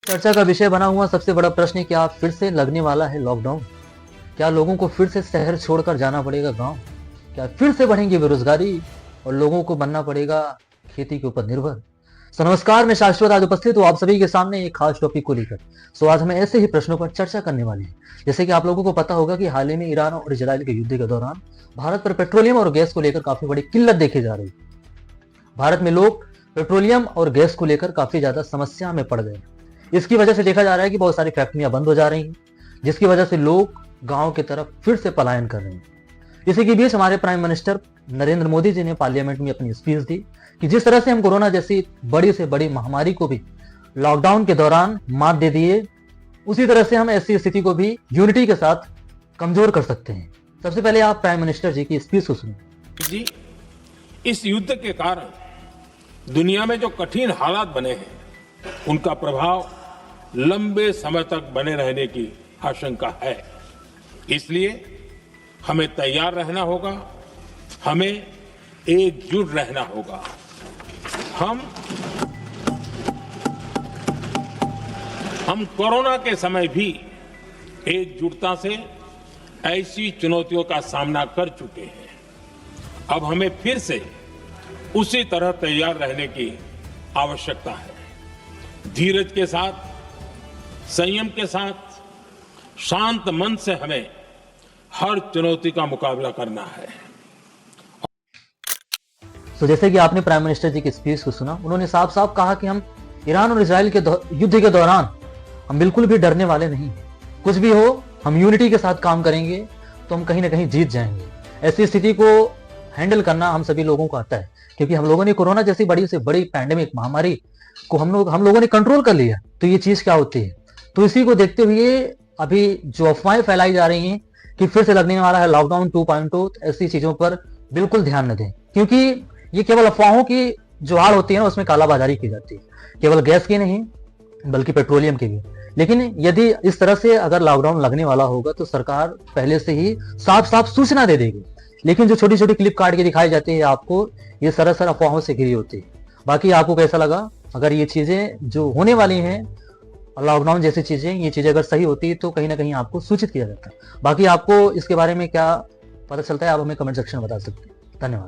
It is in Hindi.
चर्चा का विषय बना हुआ सबसे बड़ा प्रश्न है, क्या फिर से लगने वाला है लॉकडाउन? क्या लोगों को फिर से शहर छोड़कर जाना पड़ेगा गांव? क्या फिर से बढ़ेंगी बेरोजगारी और लोगों को बनना पड़ेगा खेती के ऊपर निर्भर? नमस्कार, मैं शाश्वत आज उपस्थित हूँ आप सभी के सामने एक खास टॉपिक को लेकर। आज हम ऐसे ही प्रश्नों पर चर्चा करने वाले हैं। जैसे कि आप लोगों को पता होगा कि हाल ही में ईरान और इजराइल के युद्ध के दौरान भारत पर पेट्रोलियम और गैस को लेकर काफी बड़ी किल्लत देखी जा रही है। भारत में लोग पेट्रोलियम और गैस को लेकर काफी ज्यादा समस्या में पड़ गए। इसकी वजह से देखा जा रहा है कि बहुत सारी फैक्ट्रियां बंद हो जा रही हैं, जिसकी वजह से लोग गांव की तरफ फिर से पलायन कर रहे हैं। इसी के बीच हमारे प्राइम मिनिस्टर नरेंद्र मोदी जी ने पार्लियामेंट में अपनी स्पीच दी कि जिस तरह से हम कोरोना जैसी बड़ी से बड़ी महामारी को भी लॉकडाउन के दौरान मात दे दिए, उसी तरह से हम ऐसी स्थिति को भी यूनिटी के साथ कमजोर कर सकते हैं। सबसे पहले आप प्राइम मिनिस्टर जी की स्पीच को सुनिए। जी, इस युद्ध के कारण दुनिया में जो कठिन हालात बने हैं, उनका प्रभाव लंबे समय तक बने रहने की आशंका है। इसलिए हमें तैयार रहना होगा, हमें एकजुट रहना होगा। हम कोरोना के समय भी एकजुटता से ऐसी चुनौतियों का सामना कर चुके हैं। अब हमें फिर से उसी तरह तैयार रहने की आवश्यकता है। धीरज के साथ, संयम के साथ, शांत मन से हमें हर चुनौती का मुकाबला करना है। तो जैसे कि आपने प्राइम मिनिस्टर जी की स्पीच को सुना, उन्होंने साफ साफ कहा कि हम ईरान और इजराइल के युद्ध के दौरान हम बिल्कुल भी डरने वाले नहीं हैं। कुछ भी हो, हम यूनिटी के साथ काम करेंगे तो हम कहीं ना कहीं जीत जाएंगे। ऐसी स्थिति को हैंडल करना हम सभी लोगों को आता है, क्योंकि हम लोगों ने कोरोना जैसी बड़ी से बड़ी पैंडेमिक महामारी को हम लोगों ने कंट्रोल कर लिया। तो ये चीज क्या होती है, तो इसी को देखते हुए अभी जो अफवाहें फैलाई जा रही हैं कि फिर से लगने वाला है लॉकडाउन 2.0, ऐसी चीजों पर बिल्कुल ध्यान न दें, क्योंकि ये केवल अफवाहों की जो आड़ होती है ना, उसमें कालाबाजारी की जाती है, केवल गैस की नहीं बल्कि पेट्रोलियम की भी। लेकिन यदि इस तरह से अगर लॉकडाउन लगने वाला होगा तो सरकार पहले से ही साफ साफ सूचना दे देगी। लेकिन जो छोटी छोटी क्लिप काट के दिखाई जाती है आपको, ये सरासर अफवाहों से घिरी होती है। बाकी आपको कैसा लगा? अगर ये चीजें जो होने वाली हैं, लॉकडाउन जैसी चीजें, ये चीजें अगर सही होती है तो कहीं ना कहीं आपको सूचित किया जाता है। बाकी आपको इसके बारे में क्या पता चलता है, आप हमें कमेंट सेक्शन में बता सकते हैं। धन्यवाद।